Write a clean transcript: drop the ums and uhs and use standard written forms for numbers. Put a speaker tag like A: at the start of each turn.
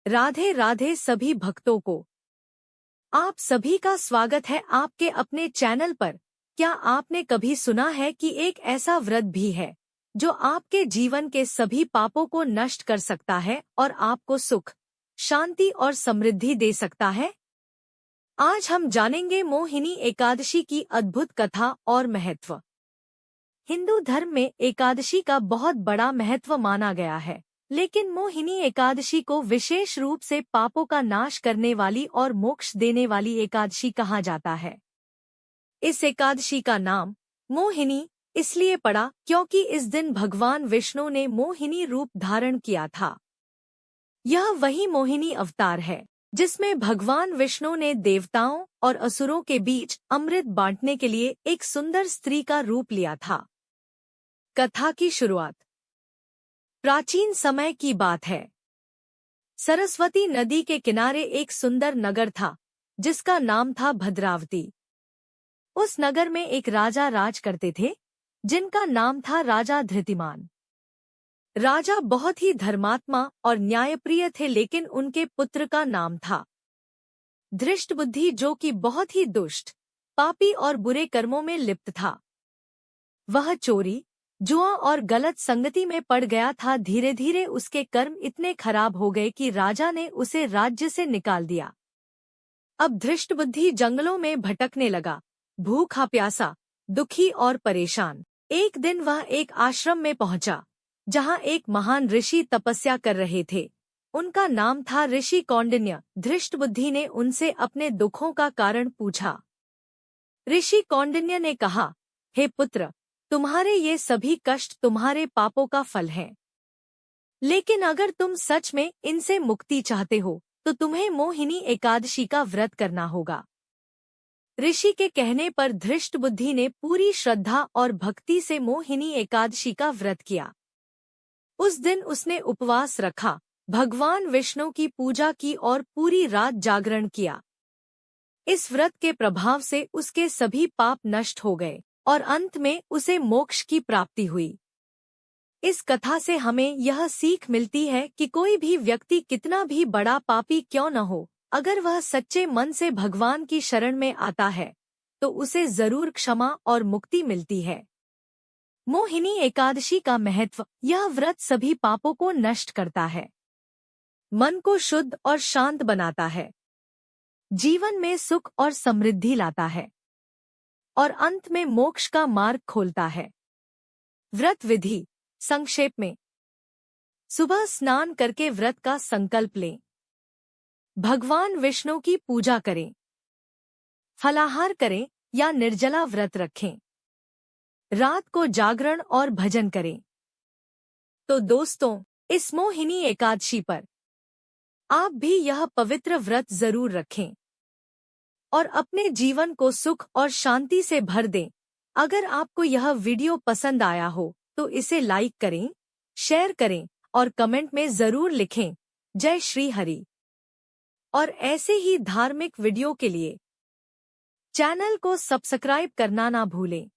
A: राधे राधे सभी भक्तों को। आप सभी का स्वागत है आपके अपने चैनल पर। क्या आपने कभी सुना है कि एक ऐसा व्रत भी है जो आपके जीवन के सभी पापों को नष्ट कर सकता है और आपको सुख, शांति और समृद्धि दे सकता है? आज हम जानेंगे मोहिनी एकादशी की अद्भुत कथा और महत्व। हिंदू धर्म में एकादशी का बहुत बड़ा महत्व माना गया है, लेकिन मोहिनी एकादशी को विशेष रूप से पापों का नाश करने वाली और मोक्ष देने वाली एकादशी कहा जाता है। इस एकादशी का नाम मोहिनी इसलिए पड़ा क्योंकि इस दिन भगवान विष्णु ने मोहिनी रूप धारण किया था। यह वही मोहिनी अवतार है जिसमें भगवान विष्णु ने देवताओं और असुरों के बीच अमृत बांटने के लिए एक सुंदर स्त्री का रूप लिया था। कथा की शुरुआत प्राचीन समय की बात है। सरस्वती नदी के किनारे एक सुंदर नगर था जिसका नाम था भद्रावती। उस नगर में एक राजा राज करते थे जिनका नाम था राजा धृतिमान। राजा बहुत ही धर्मात्मा और न्यायप्रिय थे, लेकिन उनके पुत्र का नाम था धृष्टबुद्धि, जो कि बहुत ही दुष्ट, पापी और बुरे कर्मों में लिप्त था। वह चोरी, जुआ और गलत संगति में पड़ गया था। धीरे धीरे उसके कर्म इतने खराब हो गए कि राजा ने उसे राज्य से निकाल दिया। अब धृष्टबुद्धि जंगलों में भटकने लगा, भूखा प्यासा, दुखी और परेशान। एक दिन वह एक आश्रम में पहुंचा जहां एक महान ऋषि तपस्या कर रहे थे। उनका नाम था ऋषि कौंडिन्य। धृष्टबुद्धि ने उनसे अपने दुखों का कारण पूछा। ऋषि कौंडिन्य ने कहा, हे पुत्र, तुम्हारे ये सभी कष्ट तुम्हारे पापों का फल हैं। लेकिन अगर तुम सच में इनसे मुक्ति चाहते हो तो तुम्हें मोहिनी एकादशी का व्रत करना होगा। ऋषि के कहने पर धृष्टबुद्धि ने पूरी श्रद्धा और भक्ति से मोहिनी एकादशी का व्रत किया। उस दिन उसने उपवास रखा, भगवान विष्णु की पूजा की और पूरी रात जागरण किया। इस व्रत के प्रभाव से उसके सभी पाप नष्ट हो गए और अंत में उसे मोक्ष की प्राप्ति हुई। इस कथा से हमें यह सीख मिलती है कि कोई भी व्यक्ति कितना भी बड़ा पापी क्यों न हो, अगर वह सच्चे मन से भगवान की शरण में आता है तो उसे जरूर क्षमा और मुक्ति मिलती है। मोहिनी एकादशी का महत्व। यह व्रत सभी पापों को नष्ट करता है, मन को शुद्ध और शांत बनाता है, जीवन में सुख और समृद्धि लाता है और अंत में मोक्ष का मार्ग खोलता है। व्रत विधि संक्षेप में, सुबह स्नान करके व्रत का संकल्प लें। भगवान विष्णु की पूजा करें। फलाहार करें या निर्जला व्रत रखें। रात को जागरण और भजन करें। तो दोस्तों, इस मोहिनी एकादशी पर आप भी यह पवित्र व्रत जरूर रखें और अपने जीवन को सुख और शांति से भर दें। अगर आपको यह वीडियो पसंद आया हो तो इसे लाइक करें, शेयर करें और कमेंट में जरूर लिखें जय श्री हरि। और ऐसे ही धार्मिक वीडियो के लिए चैनल को सब्सक्राइब करना ना भूलें।